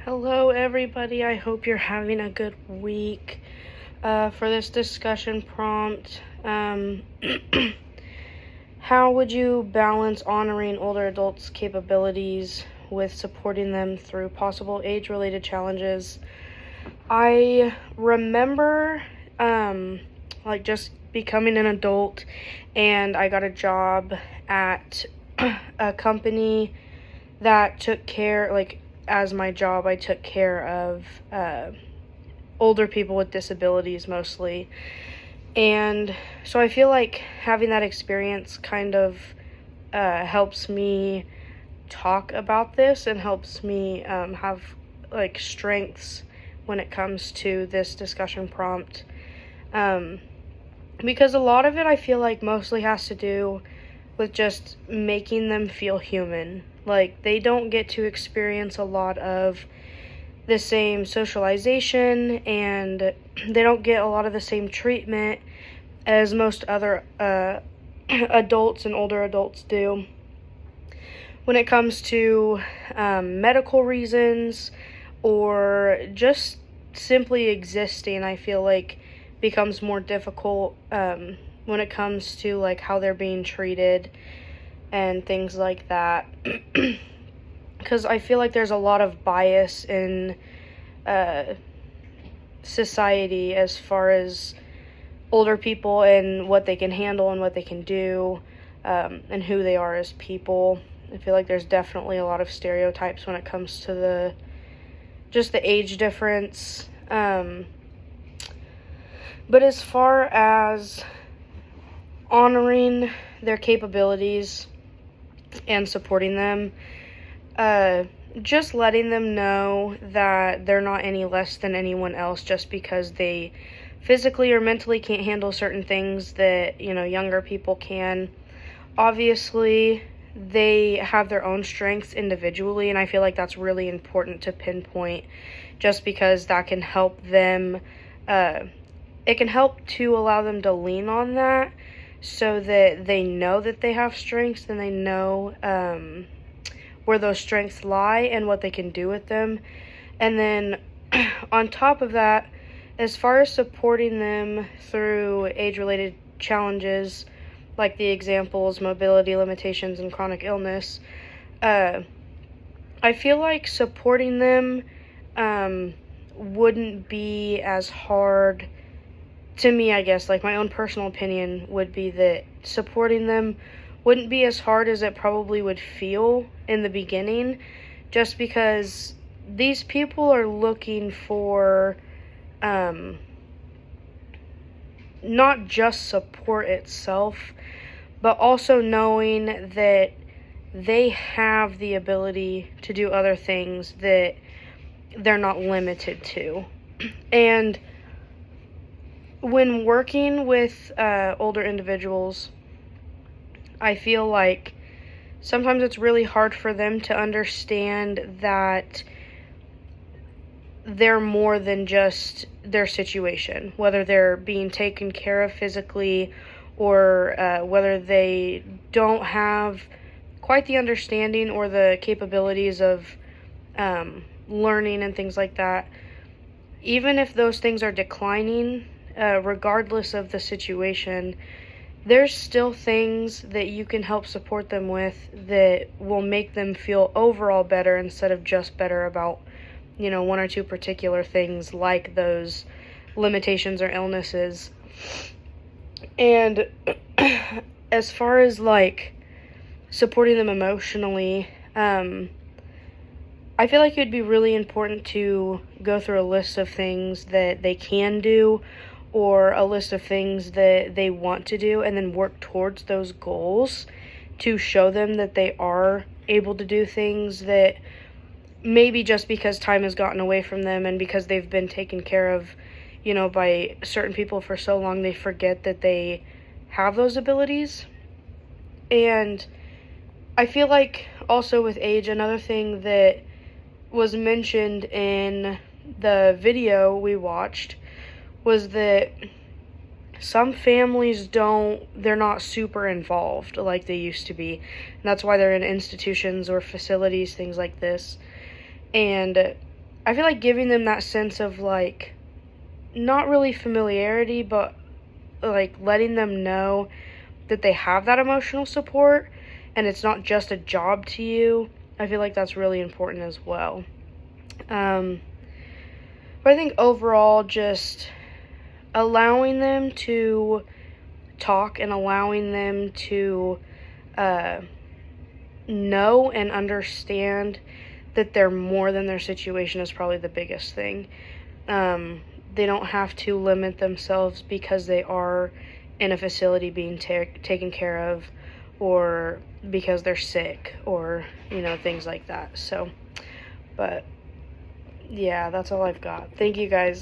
Hello, everybody. I hope you're having a good week. For this discussion prompt, how would you balance honoring older adults' capabilities with supporting them through possible age-related challenges? I remember, just becoming an adult, and I got a job at a company that took care, as my job, I took care of older people with disabilities mostly. And so I feel like having that experience kind of helps me talk about this and helps me have strengths when it comes to this discussion prompt. Because a lot of it I feel like mostly has to do with just making them feel human. Like, they don't get to experience a lot of the same socialization, and they don't get a lot of the same treatment as most other adults and older adults do. When it comes to medical reasons or just simply existing, I feel like becomes more difficult when it comes to like how they're being treated and things like that. Because I feel like there's a lot of bias in society as far as older people and what they can handle and what they can do, and who they are as people. I feel like there's definitely a lot of stereotypes when it comes to the age difference. But as far as honoring their capabilities and supporting them, just letting them know that they're not any less than anyone else just because they physically or mentally can't handle certain things that, younger people can. Obviously, they have their own strengths individually, and I feel like that's really important to pinpoint just because that can help them, it can help to allow them to lean on that so that they know that they have strengths and they know where those strengths lie and what they can do with them. And then on top of that, as far as supporting them through age-related challenges, like the examples, mobility limitations, and chronic illness, I feel like supporting them wouldn't be as hard to me, I guess. Like, my own personal opinion would be that supporting them wouldn't be as hard as it probably would feel in the beginning, just because these people are looking for not just support itself, but also knowing that they have the ability to do other things that they're not limited to. And when working with older individuals, I feel like sometimes it's really hard for them to understand that they're more than just their situation, whether they're being taken care of physically or whether they don't have quite the understanding or the capabilities of learning and things like that. Even if those things are declining, regardless of the situation, there's still things that you can help support them with that will make them feel overall better instead of just better about, one or two particular things like those limitations or illnesses. And as far as supporting them emotionally, I feel like it would be really important to go through a list of things that they can do or a list of things that they want to do, and then work towards those goals to show them that they are able to do things that maybe just because time has gotten away from them and because they've been taken care of, by certain people for so long, they forget that they have those abilities. And I feel like also with age, another thing that was mentioned in the video we watched was that some families they're not super involved like they used to be. And that's why they're in institutions or facilities, things like this. And I feel like giving them that sense of, like, not really familiarity, but, like, letting them know that they have that emotional support and it's not just a job to you. I feel like that's really important as well. But I think overall, just allowing them to talk and allowing them to know and understand that they're more than their situation is probably the biggest thing. They don't have to limit themselves because they are in a facility being taken care of, or because they're sick, or, things like that. So, but yeah, that's all I've got. Thank you guys.